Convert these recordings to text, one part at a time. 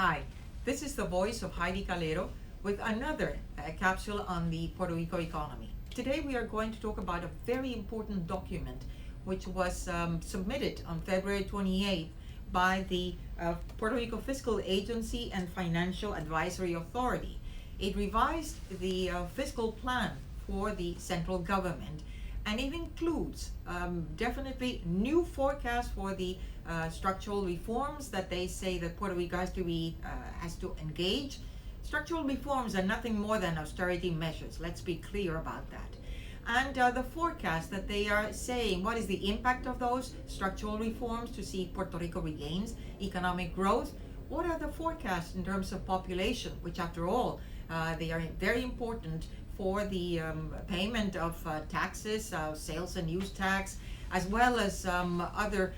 Hi, this is the voice of Heidie Calero with another capsule on the Puerto Rico economy. Today we are going to talk about a very important document which was submitted on February 28th by the Puerto Rico Fiscal Agency and Financial Advisory Authority. It revised the fiscal plan for the central government, and it includes definitely new forecasts for the structural reforms that they say that Puerto Rico has to engage. Structural reforms are nothing more than austerity measures. Let's be clear about that. And the forecast that they are saying, what is the impact of those structural reforms to see Puerto Rico regains economic growth? What are the forecasts in terms of population, which after all, they are very important for the payment of taxes, sales and use tax, as well as other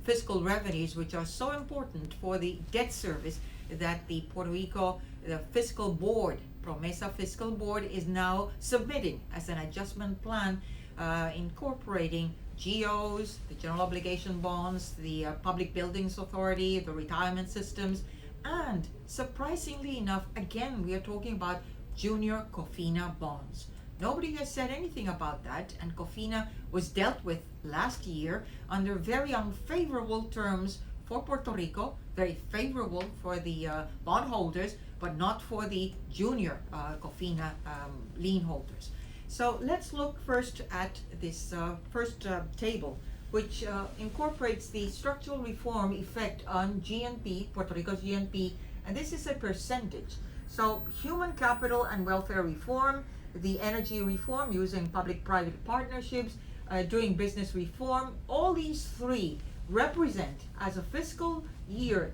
fiscal revenues, which are so important for the debt service that the Puerto Rico Fiscal Board, PROMESA Fiscal Board, is now submitting as an adjustment plan, incorporating GOs, the general obligation bonds, the public buildings authority, the retirement systems, and surprisingly enough, again, we are talking about junior COFINA bonds. Nobody has said anything about that, and COFINA was dealt with last year under very unfavorable terms for Puerto Rico, very favorable for the bondholders, but not for the junior COFINA lien holders. So let's look first at this first table, which incorporates the structural reform effect on GNP, Puerto Rico's GNP, and this is a percentage. So human capital and welfare reform, the energy reform using public-private partnerships, doing business reform, all these three represent as a fiscal year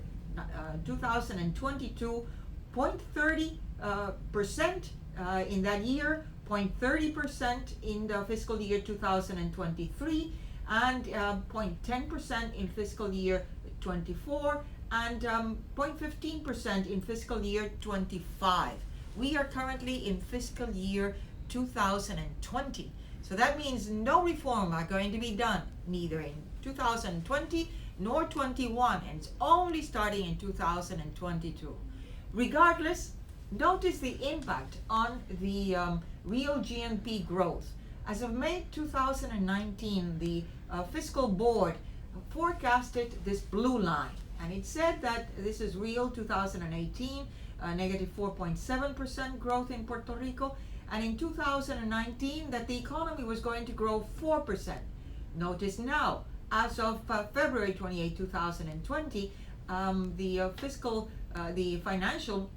2022 0.30% in that year, 0.30% in the fiscal year 2023, and 0.10% in fiscal year 24, and 0.15% in fiscal year 25. We are currently in fiscal year 2020. So that means no reform are going to be done, neither in 2020 nor 21, and it's only starting in 2022. Regardless, notice the impact on the real GNP growth. As of May 2019, the Fiscal Board forecasted this blue line, and it said that this is real 2018, negative 4.7% growth in Puerto Rico, and in 2019 that the economy was going to grow 4%. Notice now, as of February 28, 2020, the financial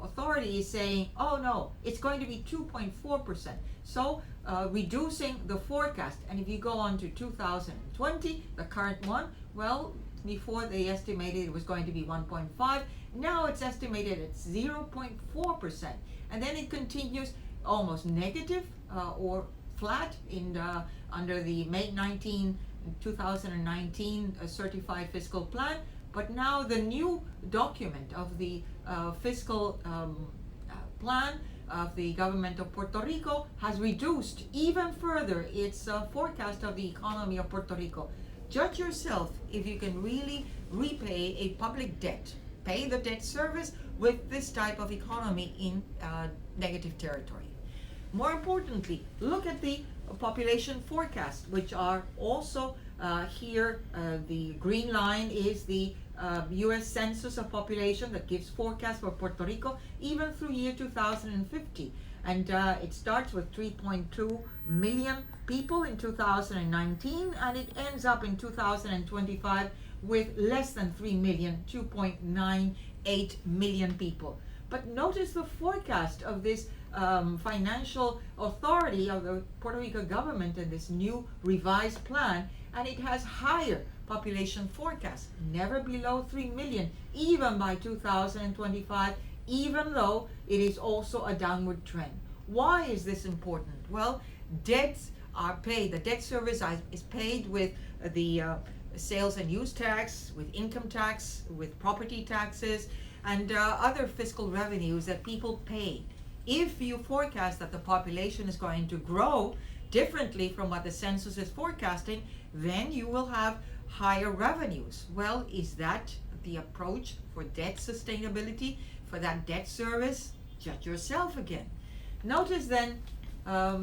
authority is saying, oh no, it's going to be 2.4%. So reducing the forecast. And if you go on to 2020, the current one, well, before they estimated it was going to be 1.5. Now it's estimated at 0.4%. And then it continues almost negative or flat in under the May 19, 2019 certified fiscal plan. But now the new document of the fiscal plan of the government of Puerto Rico has reduced even further its forecast of the economy of Puerto Rico. Judge yourself if you can really repay a public debt, pay the debt service with this type of economy in negative territory. More importantly, look at the population forecasts, which are also here. The green line is the U.S. Census of Population that gives forecast for Puerto Rico even through year 2050. And it starts with 3.2 million people in 2019, and it ends up in 2025 with less than 3 million, 2.98 million people. But notice the forecast of this financial authority of the Puerto Rico government in this new revised plan, and it has higher population forecast, never below 3 million, even by 2025, even though it is also a downward trend. Why is this important? Well, debts are paid. The debt service is paid with the sales and use tax, with income tax, with property taxes, and other fiscal revenues that people pay. If you forecast that the population is going to grow differently from what the census is forecasting, then you will have higher revenues. Well, is that the approach for debt sustainability, for that debt service, judge yourself again. Notice then,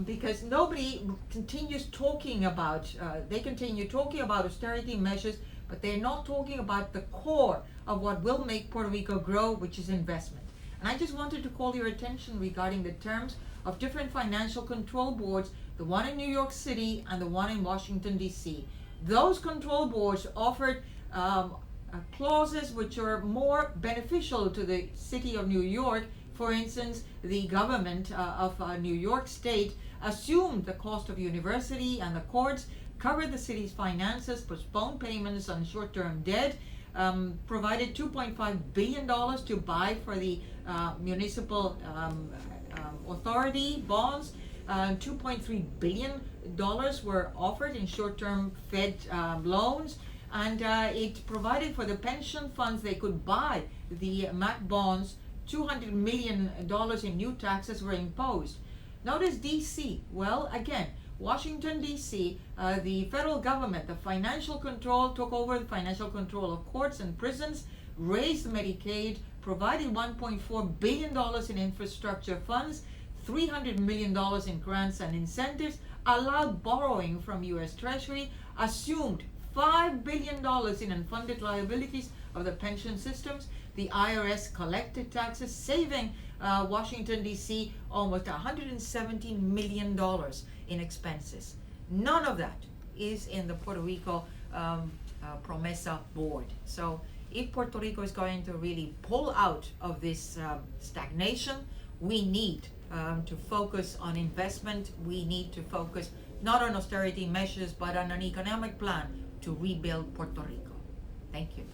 because nobody continues talking about, they continue talking about austerity measures, but they're not talking about the core of what will make Puerto Rico grow, which is investment. And I just wanted to call your attention regarding the terms of different financial control boards, the one in New York City and the one in Washington, D.C. Those control boards offered clauses which are more beneficial to the city of New York. For instance, the government of New York State assumed the cost of university, and the courts covered the city's finances, postponed payments on short-term debt, provided $2.5 billion to buy for the municipal authority bonds. $2.3 billion were offered in short-term Fed loans, and it provided for the pension funds they could buy the MAC bonds. $200 million in new taxes were imposed. Notice DC. Well, again, Washington, D.C., the federal government, the financial control, took over the financial control of courts and prisons, raised Medicaid, provided $1.4 billion in infrastructure funds, $300 million in grants and incentives, allowed borrowing from U.S. Treasury, assumed $5 billion in unfunded liabilities of the pension systems. The IRS collected taxes, saving Washington, D.C. almost $170 million in expenses. None of that is in the Puerto Rico PROMESA board. So if Puerto Rico is going to really pull out of this stagnation, we need to focus on investment. We need to focus not on austerity measures, but on an economic plan to rebuild Puerto Rico. Thank you.